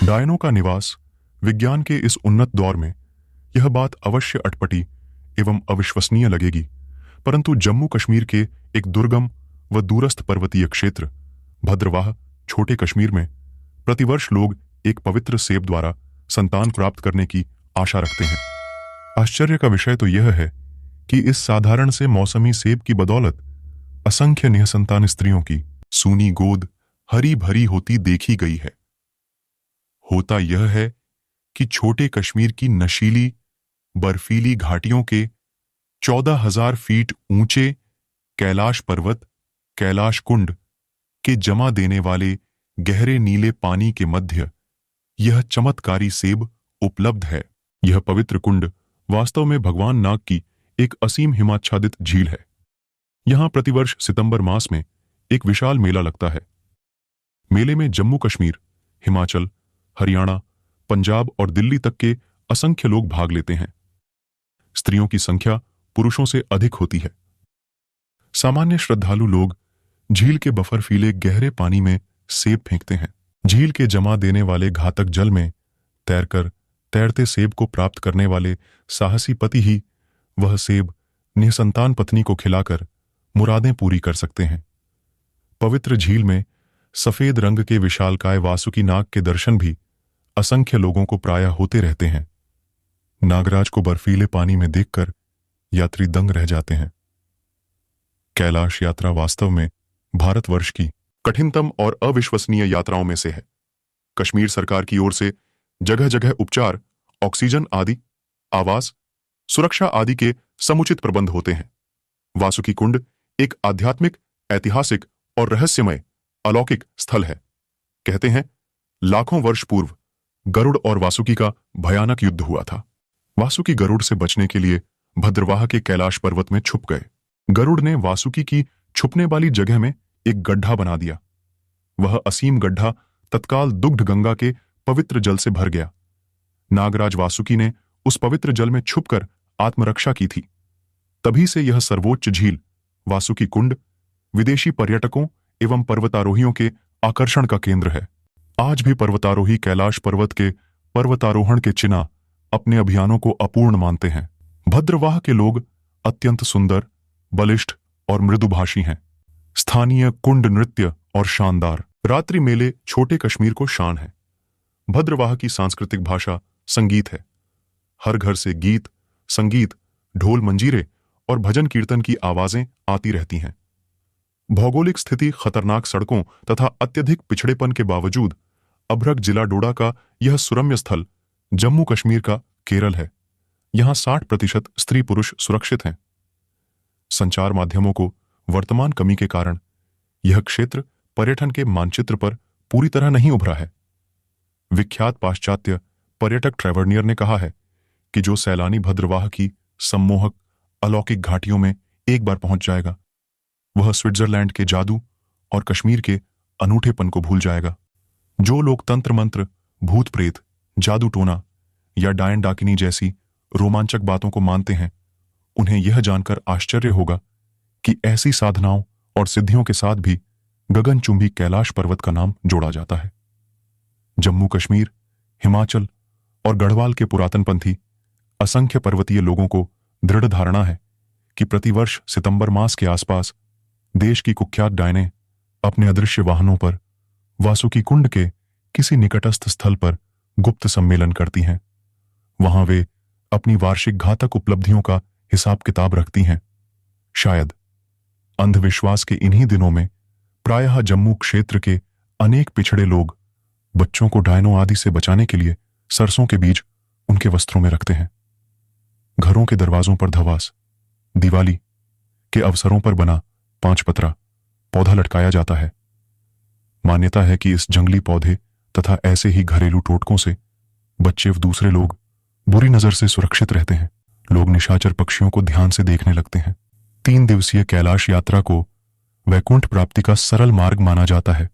डायनों का निवास। विज्ञान के इस उन्नत दौर में यह बात अवश्य अटपटी एवं अविश्वसनीय लगेगी, परंतु जम्मू कश्मीर के एक दुर्गम व दूरस्थ पर्वतीय क्षेत्र भद्रवाह छोटे कश्मीर में प्रतिवर्ष लोग एक पवित्र सेब द्वारा संतान प्राप्त करने की आशा रखते हैं। आश्चर्य का विषय तो यह है कि इस साधारण से मौसमी सेब की बदौलत असंख्य निःसंतान स्त्रियों की सूनी गोद हरी भरी होती देखी गई है। होता यह है कि छोटे कश्मीर की नशीली बर्फीली घाटियों के 14,000 फीट ऊंचे कैलाश पर्वत कैलाश कुंड के जमा देने वाले गहरे नीले पानी के मध्य यह चमत्कारी सेब उपलब्ध है। यह पवित्र कुंड वास्तव में भगवान नाग की एक असीम हिमाच्छादित झील है। यहां प्रतिवर्ष सितंबर मास में एक विशाल मेला लगता है। मेले में जम्मू कश्मीर, हिमाचल, हरियाणा, पंजाब और दिल्ली तक के असंख्य लोग भाग लेते हैं। स्त्रियों की संख्या पुरुषों से अधिक होती है। सामान्य श्रद्धालु लोग झील के बर्फीले गहरे पानी में सेब फेंकते हैं। झील के जमा देने वाले घातक जल में तैरकर तैरते सेब को प्राप्त करने वाले साहसी पति ही वह सेब निःसंतान पत्नी को खिलाकर मुरादें पूरी कर सकते हैं। पवित्र झील में सफेद रंग के विशालकाय वासुकी नाग के दर्शन भी असंख्य लोगों को प्रायः होते रहते हैं। नागराज को बर्फीले पानी में देखकर यात्री दंग रह जाते हैं। कैलाश यात्रा वास्तव में भारतवर्ष की कठिनतम और अविश्वसनीय यात्राओं में से है। कश्मीर सरकार की ओर से जगह जगह उपचार, ऑक्सीजन आदि, आवास, सुरक्षा आदि के समुचित प्रबंध होते हैं। वासुकी कुंड एक आध्यात्मिक, ऐतिहासिक और रहस्यमय अलौकिक स्थल है। कहते हैं लाखों वर्ष पूर्व गरुड़ और वासुकी का भयानक युद्ध हुआ था। वासुकी गरुड़ से बचने के लिए भद्रवाह के कैलाश पर्वत में छुप गए। गरुड़ ने वासुकी की छुपने वाली जगह में एक गड्ढा बना दिया। वह असीम गड्ढा तत्काल दुग्ध गंगा के पवित्र जल से भर गया। नागराज वासुकी ने उस पवित्र जल में छुपकर आत्मरक्षा की थी। तभी से यह सर्वोच्च झील वासुकी कुंड विदेशी पर्यटकों एवं पर्वतारोहियों के आकर्षण का केंद्र है। आज भी पर्वतारोही कैलाश पर्वत के पर्वतारोहण के चिन्ह अपने अभियानों को अपूर्ण मानते हैं। भद्रवाह के लोग अत्यंत सुंदर, बलिष्ठ और मृदुभाषी हैं। स्थानीय कुंड नृत्य और शानदार रात्रि मेले छोटे कश्मीर को शान है। भद्रवाह की सांस्कृतिक भाषा संगीत है। हर घर से गीत, संगीत, ढोल मंजीरे और भजन कीर्तन की आवाजें आती रहती हैं। भौगोलिक स्थिति खतरनाक सड़कों तथा अत्यधिक पिछड़ेपन के बावजूद अभ्रक जिला डोडा का यह सुरम्य स्थल जम्मू कश्मीर का केरल है। यहां 60% स्त्री पुरुष सुरक्षित हैं। संचार माध्यमों को वर्तमान कमी के कारण यह क्षेत्र पर्यटन के मानचित्र पर पूरी तरह नहीं उभरा है। विख्यात पाश्चात्य पर्यटक ट्रेवर्नियर ने कहा है कि जो सैलानी भद्रवाह की सम्मोहक अलौकिक घाटियों में एक बार पहुंच जाएगा, वह स्विट्जरलैंड के जादू और कश्मीर के अनूठेपन को भूल जाएगा। जो लोग तंत्र मंत्र, भूत प्रेत, जादू टोना या डायन डाकिनी जैसी रोमांचक बातों को मानते हैं, उन्हें यह जानकर आश्चर्य होगा कि ऐसी साधनाओं और सिद्धियों के साथ भी गगनचुंबी कैलाश पर्वत का नाम जोड़ा जाता है। जम्मू कश्मीर, हिमाचल और गढ़वाल के पुरातनपंथी असंख्य पर्वतीय लोगों को दृढ़ धारणा है कि प्रतिवर्ष सितंबर मास के आसपास देश की कुख्यात डायनें अपने अदृश्य वाहनों पर वासुकी कुंड के किसी निकटस्थ स्थल पर गुप्त सम्मेलन करती हैं। वहां वे अपनी वार्षिक घातक उपलब्धियों का हिसाब किताब रखती हैं। शायद अंधविश्वास के इन्हीं दिनों में प्रायः जम्मू क्षेत्र के अनेक पिछड़े लोग बच्चों को डायनों आदि से बचाने के लिए सरसों के बीज उनके वस्त्रों में रखते हैं। घरों के दरवाजों पर धवास, दिवाली के अवसरों पर बना 5 पत्रा पौधा लटकाया जाता है। मान्यता है कि इस जंगली पौधे तथा ऐसे ही घरेलू टोटकों से बच्चे व दूसरे लोग बुरी नजर से सुरक्षित रहते हैं। लोग निशाचर पक्षियों को ध्यान से देखने लगते हैं। 3 दिवसीय कैलाश यात्रा को वैकुंठ प्राप्ति का सरल मार्ग माना जाता है।